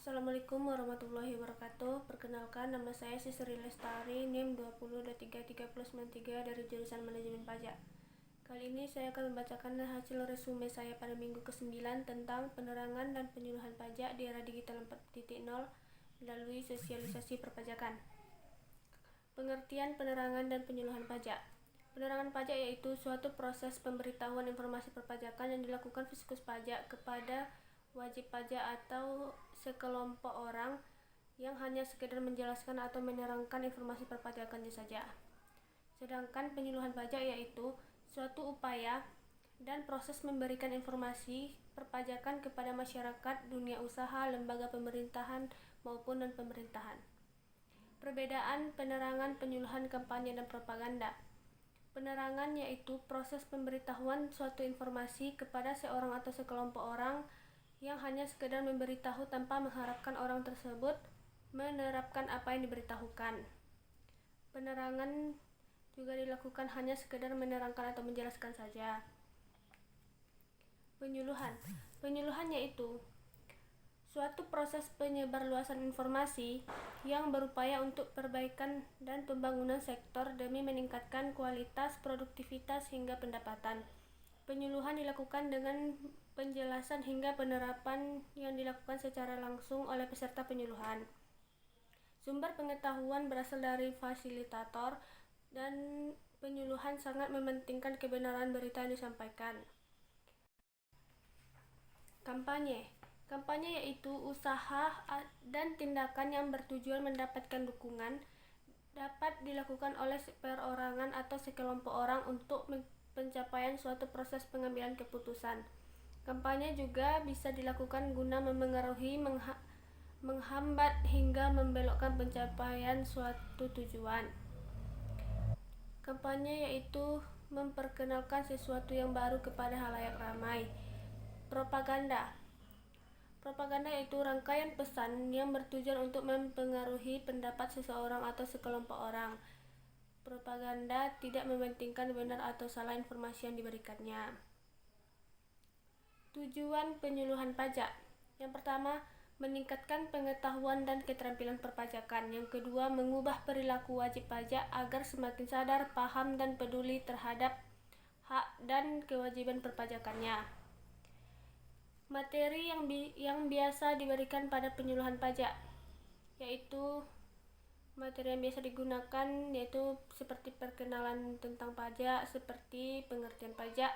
Assalamualaikum warahmatullahi wabarakatuh. Perkenalkan, nama saya Sisri Lestari, NIM 20233093 dari jurusan Manajemen Pajak. Kali ini saya akan membacakan hasil resume saya pada minggu ke-9 tentang penerangan dan penyuluhan pajak di era digital 4.0 melalui sosialisasi perpajakan. Pengertian penerangan dan penyuluhan pajak. Penerangan pajak yaitu suatu proses pemberitahuan informasi perpajakan yang dilakukan Fiskus Pajak kepada wajib pajak atau sekelompok orang yang hanya sekedar menjelaskan atau menerangkan informasi perpajakannya saja. Sedangkan penyuluhan pajak yaitu suatu upaya dan proses memberikan informasi perpajakan kepada masyarakat, dunia usaha, lembaga pemerintahan maupun non-pemerintahan. Perbedaan penerangan, penyuluhan, kampanye, dan propaganda. Penerangan yaitu proses pemberitahuan suatu informasi kepada seorang atau sekelompok orang yang hanya sekedar memberitahu tanpa mengharapkan orang tersebut menerapkan apa yang diberitahukan. Penerangan juga dilakukan hanya sekedar menerangkan atau menjelaskan saja. Penyuluhan yaitu suatu proses penyebarluasan informasi yang berupaya untuk perbaikan dan pembangunan sektor demi meningkatkan kualitas, produktivitas, hingga pendapatan. Penyuluhan dilakukan dengan penjelasan hingga penerapan yang dilakukan secara langsung oleh peserta penyuluhan. Sumber pengetahuan berasal dari fasilitator dan penyuluhan sangat mementingkan kebenaran berita yang disampaikan. Kampanye yaitu usaha dan tindakan yang bertujuan mendapatkan dukungan, dapat dilakukan oleh perorangan atau sekelompok orang untuk pencapaian suatu proses pengambilan keputusan. Kampanye juga bisa dilakukan guna memengaruhi, menghambat hingga membelokkan pencapaian suatu tujuan. Kampanye yaitu memperkenalkan sesuatu yang baru kepada halayak ramai. Propaganda yaitu rangkaian pesan yang bertujuan untuk mempengaruhi pendapat seseorang atau sekelompok orang. Propaganda tidak mementingkan benar atau salah informasi yang diberikannya. Tujuan penyuluhan pajak. Yang pertama, meningkatkan pengetahuan dan keterampilan perpajakan. Yang kedua, mengubah perilaku wajib pajak agar semakin sadar, paham, dan peduli terhadap hak dan kewajiban perpajakannya. Materi yang biasa diberikan pada penyuluhan pajak yaitu materi yang biasa digunakan yaitu seperti perkenalan tentang pajak, seperti pengertian pajak,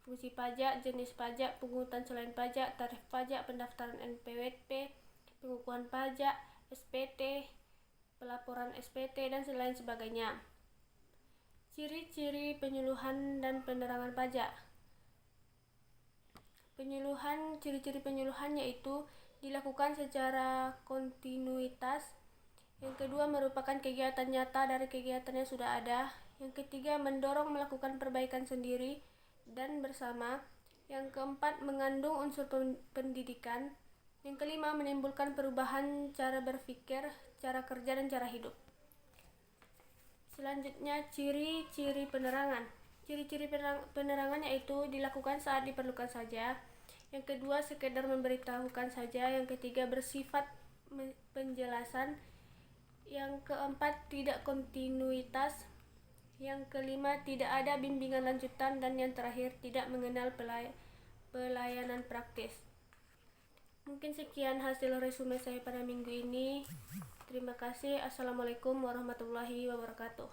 fungsi pajak, jenis pajak, pungutan selain pajak, tarif pajak, pendaftaran NPWP, pengukuhan pajak, SPT, pelaporan SPT, dan lain sebagainya. Ciri-ciri penyuluhan dan penerangan pajak. Ciri-ciri penyuluhan yaitu dilakukan secara kontinuitas. Yang kedua, merupakan kegiatan nyata dari kegiatan yang sudah ada. Yang ketiga, mendorong melakukan perbaikan sendiri dan bersama. Yang keempat, mengandung unsur pendidikan. Yang kelima, menimbulkan perubahan cara berpikir, cara kerja, dan cara hidup. Selanjutnya, ciri-ciri penerangan. Ciri-ciri penerangan yaitu dilakukan saat diperlukan saja. Yang kedua, sekedar memberitahukan saja. Yang ketiga, bersifat penjelasan. Yang keempat, tidak kontinuitas. Yang kelima, tidak ada bimbingan lanjutan. Dan yang terakhir, tidak mengenal pelayanan praktis. Mungkin sekian hasil resume saya pada minggu ini. Terima kasih. Assalamualaikum warahmatullahi wabarakatuh.